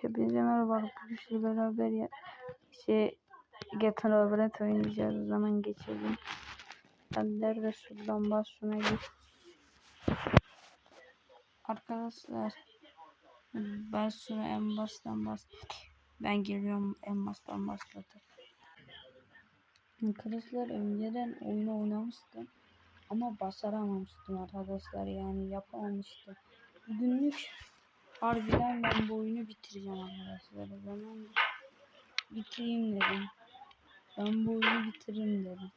Hepinize merhaba. Bugün sizle beraber Geçen Labirent oynayacağız. O zaman geçelim. Ben nerede şuradan bas şuna geç. Arkadaşlar ben şunu en baştan ben geliyorum en baştan başladım. Arkadaşlar önceden oyunu oynamıştım ama başaramamıştım arkadaşlar, yani yapamamıştım. Bugünlük harbiden ben bu oyunu bitireceğim arkadaşlar. O zaman bitireyim dedim. Ben bu oyunu bitiririm dedim.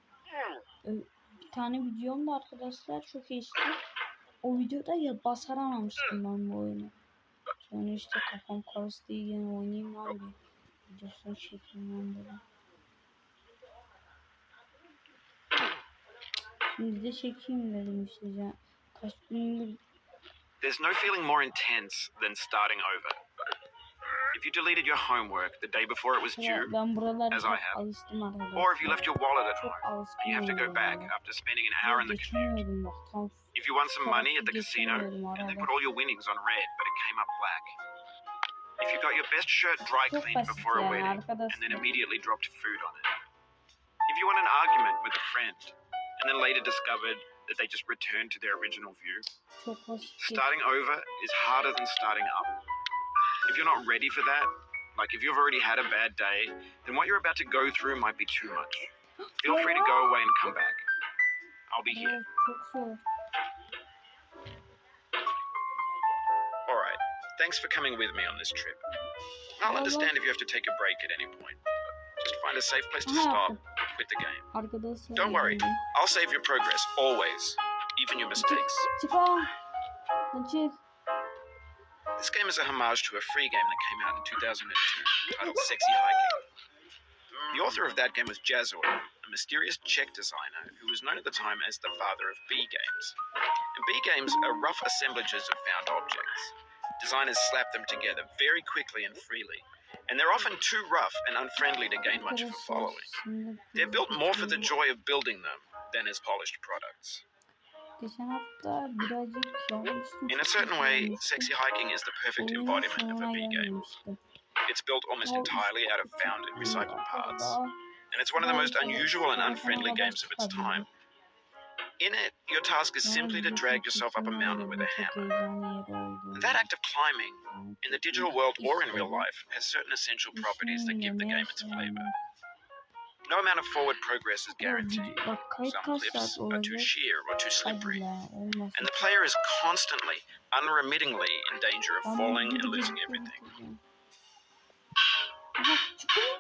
Bir tane videom da arkadaşlar çok eski. O videoda ya başaramamıştım ben bu oyunu. Sonra işte kafam karıştı, yine oynayayım lan bir. Videosunu çekeyim lan dedim. Şimdi de çekeyim dedim işte ya. Kaç gündür. There's no feeling more intense than starting over. If you deleted your homework the day before it was due, as I have, or if you left your wallet at home and you have to go back after spending an hour in the commute. If you won some money at the casino and then put all your winnings on red but it came up black. If you got your best shirt dry cleaned before a wedding and then immediately dropped food on it. If you won an argument with a friend and then later discovered that they just returned to their original view. Starting over is harder than starting up. If you're not ready for that, like if you've already had a bad day, then what you're about to go through might be too much. Feel free to go away and come back. I'll be here. Alright, thanks for coming with me on this trip. I'll understand if you have to take a break at any point. Just find a safe place to stop and quit the game. Don't worry, I'll save your progress, always. Even your mistakes. This game is a homage to a free game that came out in 2002 titled Sexy Hiking. The author of that game was Jazor, a mysterious Czech designer who was known at the time as the father of B games. And B games are rough assemblages of found objects. Designers slap them together very quickly and freely, and they're often too rough and unfriendly to gain much of a following. They're built more for the joy of building them than as polished products. In a certain way, Sexy Hiking is the perfect embodiment of a B game. It's built almost entirely out of found and recycled parts, and it's one of the most unusual and unfriendly games of its time. In it, your task is simply to drag yourself up a mountain with a hammer. And that act of climbing, in the digital world or in real life, has certain essential properties that give the game its flavor. No amount of forward progress is guaranteed. Some cliffs are too sheer or too slippery, and the player is constantly, unremittingly in danger of falling and losing everything.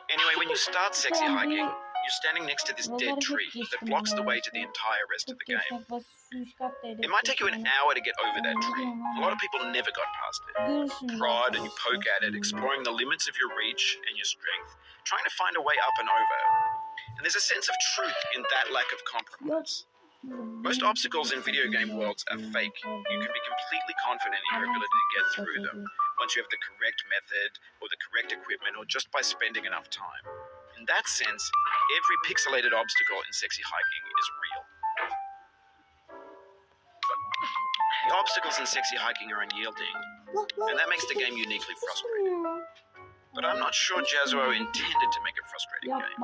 Anyway, when you start Sexy Hiking, you're standing next to this dead tree that blocks the way to the entire rest of the game. It might take you an hour to get over that tree. A lot of people never got past it. You prod and you poke at it, exploring the limits of your reach and your strength, trying to find a way up and over. And there's a sense of truth in that lack of compromise. Most obstacles in video game worlds are fake. You can be completely confident in your ability to get through them once you have the correct method or the correct equipment or just by spending enough time. In that sense, every pixelated obstacle in Sexy Hiking is real. The obstacles in Sexy Hiking are unyielding, and that makes the game uniquely frustrating. But I'm not sure Jazzo intended to make a frustrating game.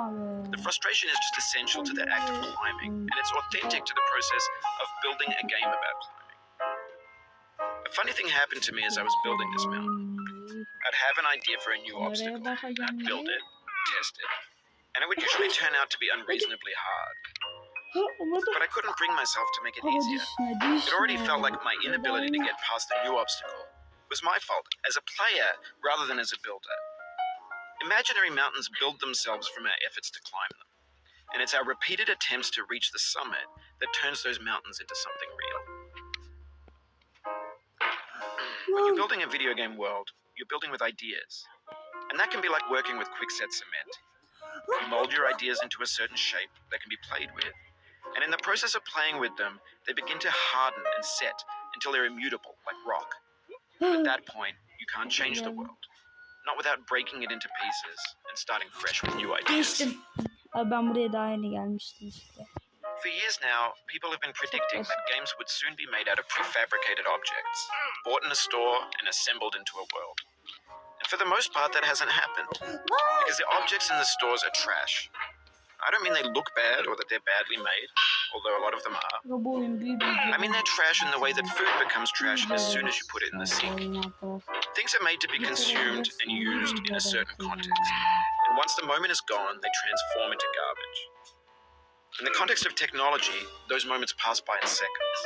The frustration is just essential to the act of climbing, and it's authentic to the process of building a game about climbing. A funny thing happened to me as I was building this mountain. I'd have an idea for a new obstacle, I'd build it, test it, and it would usually turn out to be unreasonably hard. But I couldn't bring myself to make it easier. It already felt like my inability to get past the new obstacle was my fault as a player rather than as a builder. Imaginary mountains build themselves from our efforts to climb them, and it's our repeated attempts to reach the summit that turns those mountains into something real. When you're building a video game world, you're building with ideas, and that can be like working with quickset cement. You mold your ideas into a certain shape that can be played with, and in the process of playing with them, they begin to harden and set until they're immutable, like rock. At that point, you can't change the world. Not without breaking it into pieces and starting fresh with new ideas. Ben buraya daha yeni gelmiştim işte. For years now, people have been predicting that games would soon be made out of prefabricated objects, bought in a store and assembled into a world. And For the most part, that hasn't happened. Because the objects in the stores are trash. I don't mean they look bad or that they're badly made, although a lot of them are. I mean they're trash in the way that food becomes trash as soon as you put it in the sink. Things are made to be consumed and used in a certain context. And once the moment is gone, they transform into garbage. In the context of technology, those moments pass by in seconds.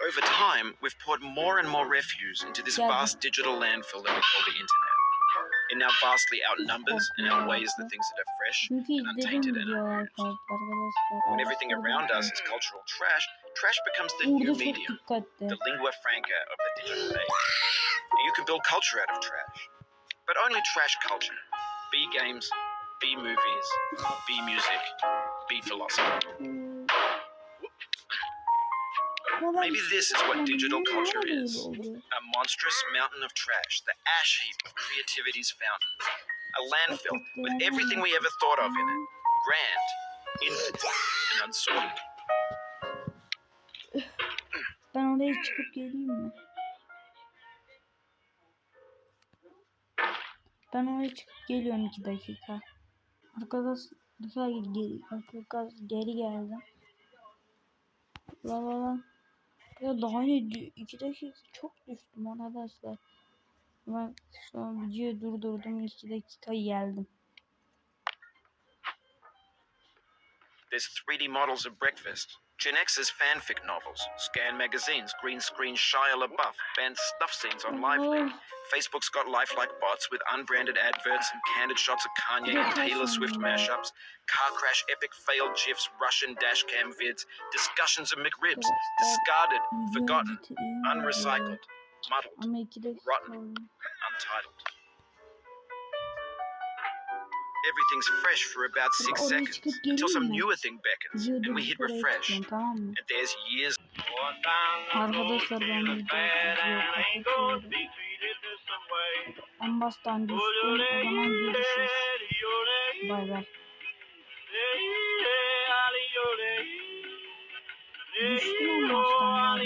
Over time, we've poured more and more refuse into this vast digital landfill that we call the internet. It now vastly outnumbers and outweighs the things that are fresh and untainted in it. When everything around us is cultural trash, trash becomes the new medium, the lingua franca of the digital age. And you can build culture out of trash. But only trash culture. Be games, be movies, be music, be philosophy. Maybe this is what digital culture is. A monstrous mountain of trash, the ash heap of creativity's fountain. A landfill with everything we ever thought of in it. Grand, infinite, and unsorted. Ben oraya çıkıp geleyim mi? Ben oraya çıkıp geliyorum 2 dakika. Arkadaşlar geri geldim. La. Ya daha ne 2 dakika çok düştüm arkadaşlar. Ben şu an videoyu durdurdum 2 dakika geldim. There's 3D models of breakfast. Gen X's fanfic novels, scan magazines, green screen Shia LaBeouf, banned snuff scenes on Lively. Facebook's got lifelike bots with unbranded adverts and candid shots of Kanye and Taylor Swift mashups, car crash epic failed gifs, Russian dashcam vids, discussions of McRibs, discarded, forgotten, unrecycled, muddled, rotten, untitled. Everything's fresh for about 6 seconds until some newer thing beckons and we hit refresh. And there's years. Arkadaşlar ben video kapatıyorum. En baştan düştüm. O zaman görüşürüz. Bay bay. Düştüm en baştan.